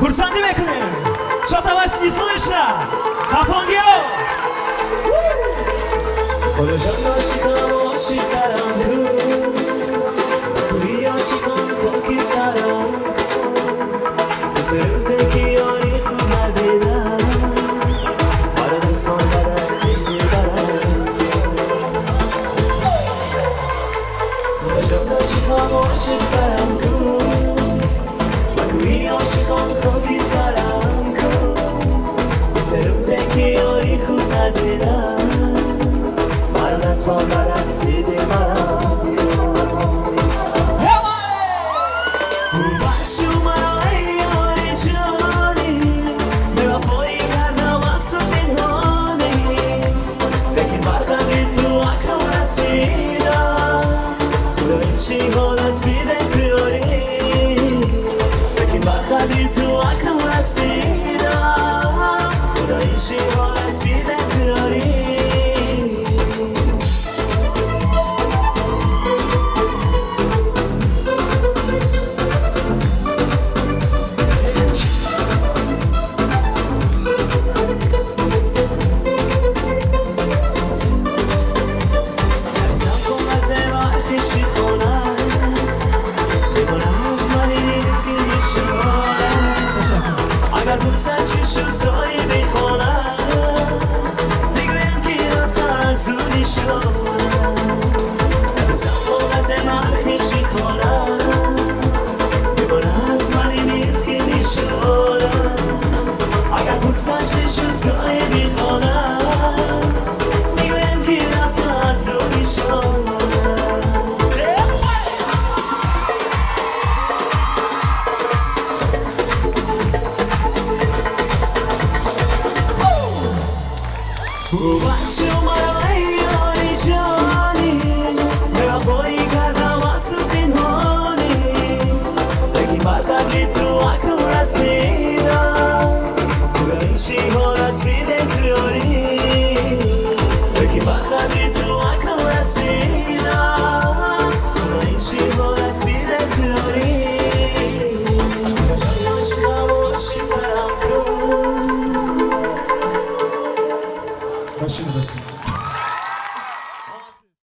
خورسندی میکنیم چا توسطی سلشنا کافانگیو خودشان عاشقم عاشقترم توی عاشقان خاکی سرم دوست روزه که یاری خود ندیدم برا دوست کن و دستی میبرم خودشان عاشقم عاشقترم توی عاشقان خاکی سرم دوست روزه که یاری خود ندیدم Son para Watch your